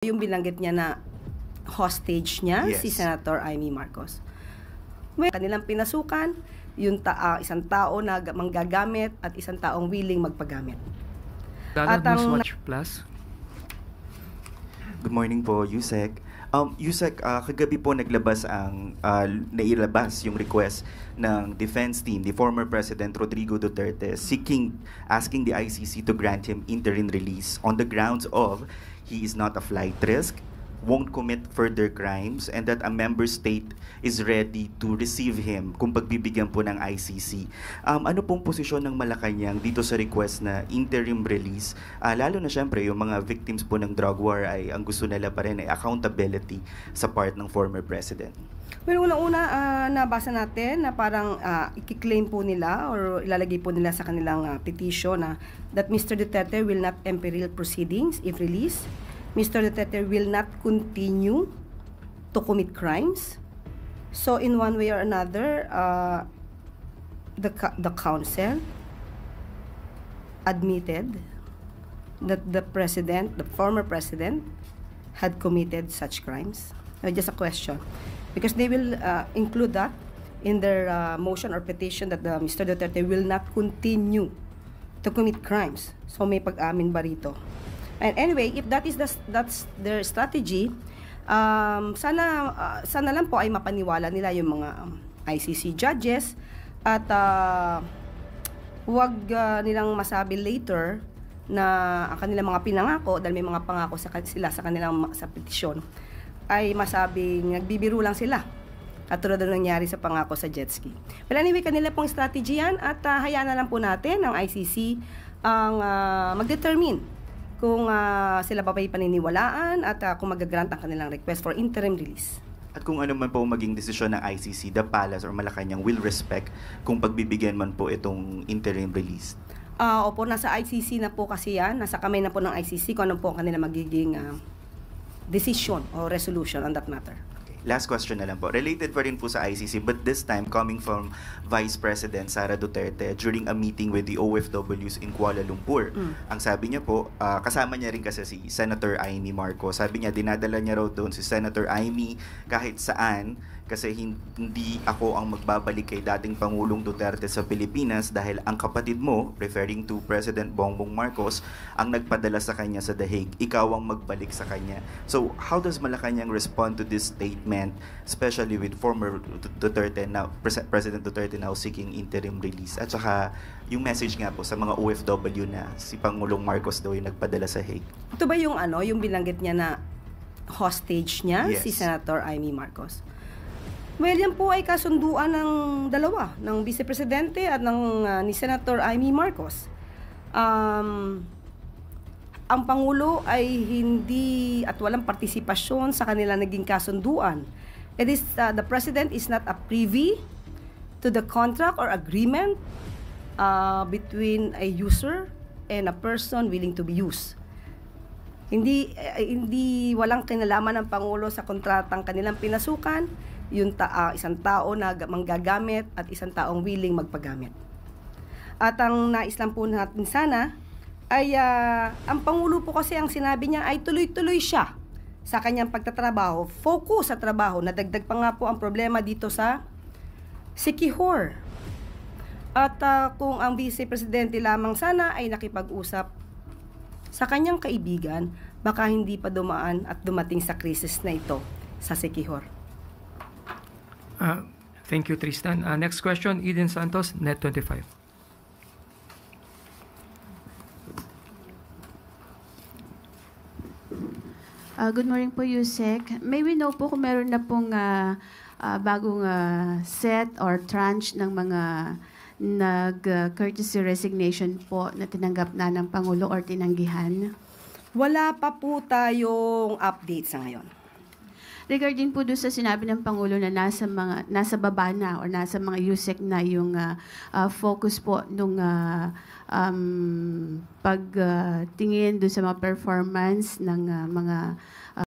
Yung binanggit niya na hostage niya, Yes. si Senator Amy Marcos. Well, kanilang pinasukan, yung isang tao na manggagamit at isang taong willing magpagamit. Donald At ang- Newswatch Plus. Good morning po, Yusek. Yusek, kagabi po nailabas yung request ng defense team, the former President Rodrigo Duterte, asking the ICC to grant him interim release on the grounds of he is not a flight risk, won't commit further crimes, and that a member state is ready to receive him kung pagbibigyan po ng ICC. Ano pong posisyon ng Malacanang dito sa request na interim release? Lalo na syempre yung mga victims po ng drug war ay ang gusto nila pa rin ay accountability sa part ng former president. Well, unang-una, nabasa natin na parang i-claim po nila or ilalagay po nila sa kanilang petition na that Mr. Duterte will not imperil proceedings if released. Mr. Duterte will not continue to commit crimes. So in one way or another, the council admitted that the former president, had committed such crimes. Just a question. Because they will include that in their motion or petition that Mr. Duterte will not continue to commit crimes. So may pag-amin ba rito? And anyway, if that's their strategy, sana lang po ay mapaniwala nila yung mga ICC judges at huwag nilang masabi later na ang kanilang mga pinangako, dahil may mga pangako sila sa kanilang sa petisyon, ay masabing nagbibiro lang sila. Katulad na nangyari sa pangako sa jet ski. Well, anyway, kanila pong strategy yan at hayaan na lang po natin ang ICC ang mag-determine kung sila ba paniniwalaan at kung mag-grant ang kanilang request for interim release. At kung ano man po maging desisyon ng ICC, the Palace or Malacanang will respect kung pagbibigyan man po itong interim release. Opo, nasa ICC na po kasi yan. Nasa kamay na po ng ICC kung ano po ang kanilang magiging decision or resolution on that matter. Last question na lang po. Related pa rin po sa ICC, but this time coming from Vice President Sara Duterte during a meeting with the OFWs in Kuala Lumpur. Ang sabi niya po, kasama niya rin kasi si Senator Amy Marcos. Sabi niya, dinadala niya raw doon si Senator Amy kahit saan kasi hindi ako ang magbabalik kay dating Pangulong Duterte sa Pilipinas dahil ang kapatid mo, referring to President Bongbong Marcos, ang nagpadala sa kanya sa The Hague. Ikaw ang magbalik sa kanya. So, how does Malacanang respond to this statement, especially with former Duterte now, President Duterte now seeking interim release? At saka, yung message nga po sa mga OFW na si Pangulong Marcos daw yung nagpadala sa Hague. Ito ba yung yung binanggit niya na hostage niya, Yes. si Senator Amy Marcos? Well, yan po ay kasunduan ng dalawa, ng Vice Presidente at ni Senator Amy Marcos. Ang Pangulo ay hindi at walang partisipasyon sa kanila naging kasunduan. It is, the President is not a privy to the contract or agreement between a user and a person willing to be used. Hindi walang kinalaman ng Pangulo sa kontratang kanilang pinasukan, yung isang tao na manggagamit at isang taong willing magpagamit. At ang nais lang po natin sana ay ang Pangulo po kasi ang sinabi niya ay tuloy-tuloy siya sa kanyang pagtatrabaho, focus sa trabaho. Nadagdag pa nga po ang problema dito sa Siquijor. At kung ang Vice Presidente lamang sana ay nakipag-usap sa kanyang kaibigan, baka hindi pa dumaan at dumating sa krisis na ito sa Siquijor. Thank you, Tristan. Next question, Eden Santos, Net25. Good morning po, Yusek. May we know po kung meron na pong bagong set or tranche ng mga nag-courtesy resignation po na tinanggap na ng Pangulo or tinanggihan? Wala pa po tayong update sa ngayon. Regarding po doon sa sinabi ng Pangulo na nasa baba na or nasa mga USEC na yung focus po nung pagtingin doon sa mga performance ng mga